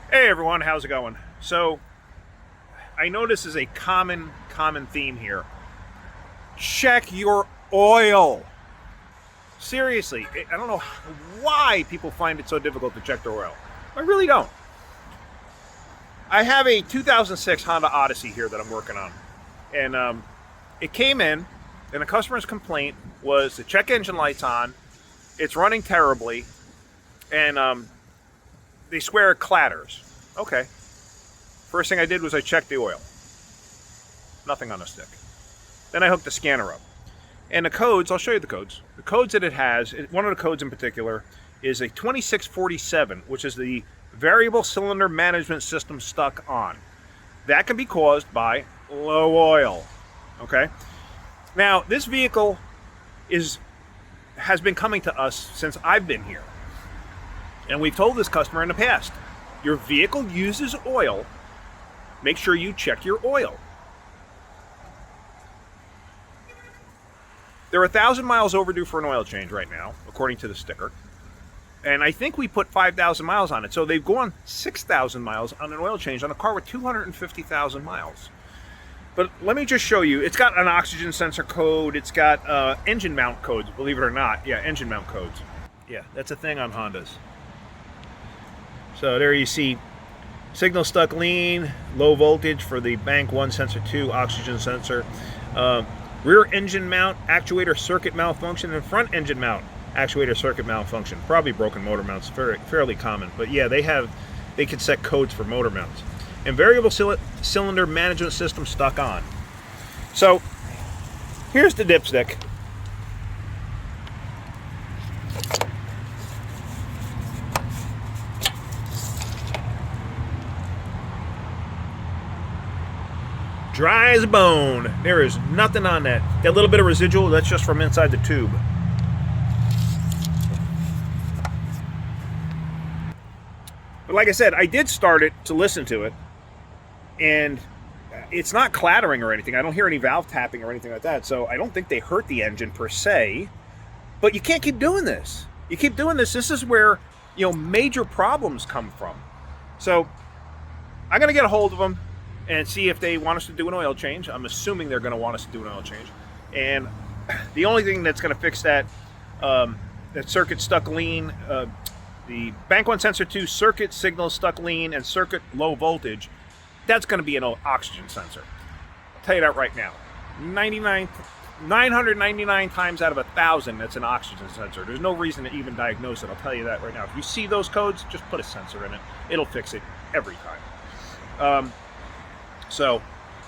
Hey everyone, how's it going? So, I know this is a common theme here. Check your oil. Seriously, I don't know why people find it so difficult to check their oil. I really don't. I have a 2006 Honda Odyssey here that I'm working on. And it came in, and the customer's complaint was the check engine light's on, it's running terribly, and they swear it clatters. Okay. First thing I did was I checked the oil. Nothing on the stick. Then I hooked the scanner up. And the codes, I'll show you the codes. The codes that it has, one of the codes in particular, is a 2647, which is the variable cylinder management system stuck on. That can be caused by low oil. Okay? Now, this vehicle has been coming to us since I've been here. And we've told this customer in the past, your vehicle uses oil, make sure you check your oil. They're 1,000 miles overdue for an oil change right now, according to the sticker. And I think we put 5,000 miles on it. So they've gone 6,000 miles on an oil change on a car with 250,000 miles. But let me just show you. It's got an oxygen sensor code. It's got engine mount codes, believe it or not. Yeah, engine mount codes. Yeah, that's a thing on Hondas. So there you see signal stuck lean, low voltage for the bank 1 sensor 2 oxygen sensor, rear engine mount actuator circuit malfunction, and front engine mount actuator circuit malfunction. Probably broken motor mounts, fairly common. But yeah, they can set codes for motor mounts. And variable cylinder management system stuck on. So here's the dipstick. Dry as a bone. There is nothing on that. Got a little bit of residual, that's just from inside the tube. But like I said, I did start it to listen to it, and it's not clattering or anything. I don't hear any valve tapping or anything like that, so I don't think they hurt the engine per se. But you can't keep doing this. You keep doing this, this is where, major problems come from. So I'm going to get a hold of them and see if they want us to do an oil change. I'm assuming they're going to want us to do an oil change. And the only thing that's going to fix that circuit stuck lean, the bank 1 sensor 2 circuit signal stuck lean and circuit low voltage, that's going to be an oxygen sensor. I'll tell you that right now. 999 times out of 1,000, that's an oxygen sensor. There's no reason to even diagnose it. I'll tell you that right now. If you see those codes, just put a sensor in it. It'll fix it every time. So,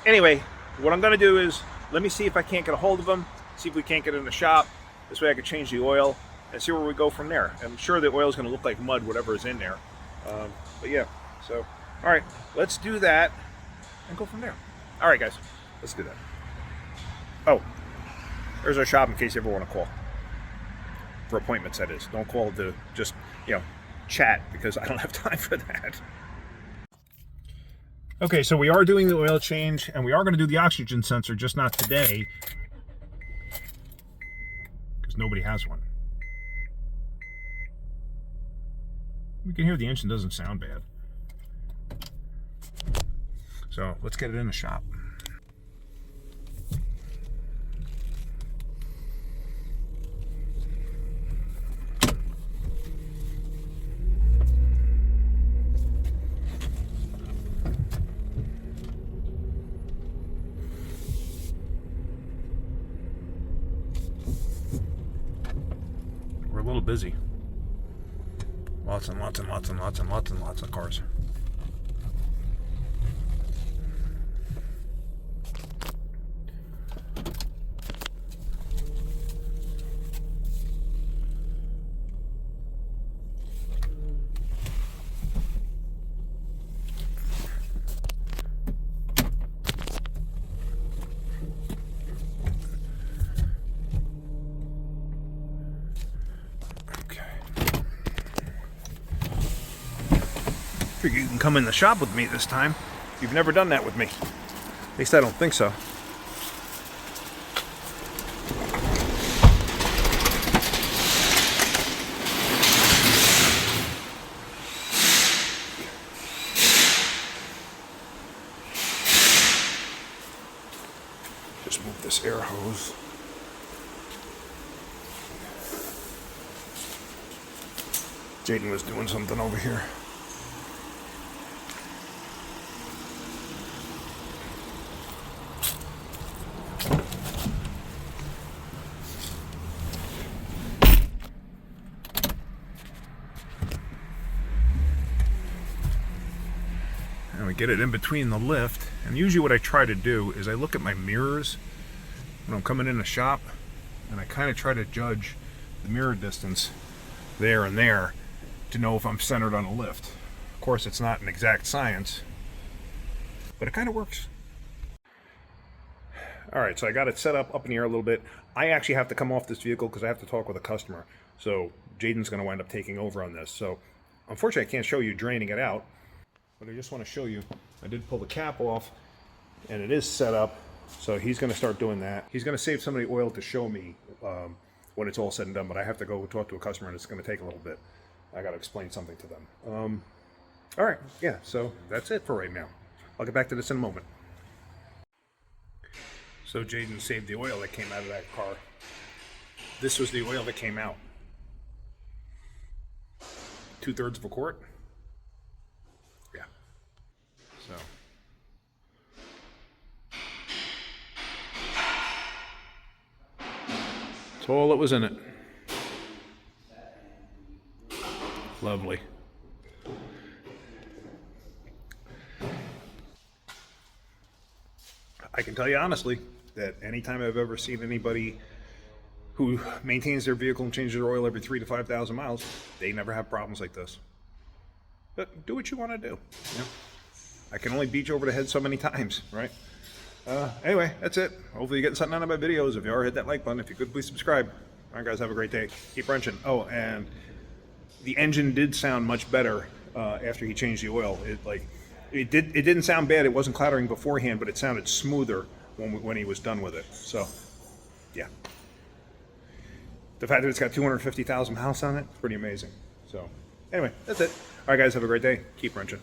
anyway, what I'm going to do is, let me see if I can't get a hold of them, see if we can't get it in the shop. This way I can change the oil and see where we go from there. I'm sure the oil is going to look like mud, whatever is in there. But yeah, so, all right, let's do that and go from there. All right, guys, let's do that. Oh, there's our shop in case you ever want to call. For appointments, that is. Don't call to just, chat, because I don't have time for that. Okay, so we are doing the oil change, and we are going to do the oxygen sensor, just not today, because nobody has one. We can hear the engine doesn't sound bad. So let's get it in the shop. We're a little busy. Lots and lots of cars. Figure you can come in the shop with me this time. You've never done that with me. At least I don't think so. Just move this air hose. Jaden was doing something over here. And we get it in between the lift. And usually what I try to do is I look at my mirrors when I'm coming in the shop, and I kind of try to judge the mirror distance there and there to know if I'm centered on a lift. Of course, it's not an exact science, but it kind of works. All right, so I got it set up in the air a little bit. I actually have to come off this vehicle because I have to talk with a customer. So Jaden's going to wind up taking over on this. So unfortunately, I can't show you draining it out, but I just want to show you. I did pull the cap off, and it is set up. So he's going to start doing that. He's going to save some of the oil to show me when it's all said and done, but I have to go talk to a customer, and it's going to take a little bit. I got to explain something to them. All right, yeah, so that's it for right now. I'll get back to this in a moment. So Jaden saved the oil that came out of that car. This was the oil that came out. 2/3 of a quart. Yeah. So. That's all that was in it. Lovely. I can tell you honestly that anytime I've ever seen anybody who maintains their vehicle and changes their oil every 3,000 to 5,000 miles, they never have problems like this. But do what you want to do. You know? I can only beat you over the head so many times, right? Anyway, that's it. Hopefully you're getting something out of my videos. If you are, hit that like button. If you could, please subscribe. All right, guys, have a great day. Keep wrenching. Oh, and the engine did sound much better after he changed the oil. It didn't sound bad. It wasn't clattering beforehand, but it sounded smoother when he was done with it. So, yeah. The fact that it's got 250,000 miles on it, it's pretty amazing. So, anyway, that's it. All right, guys, have a great day. Keep wrenching.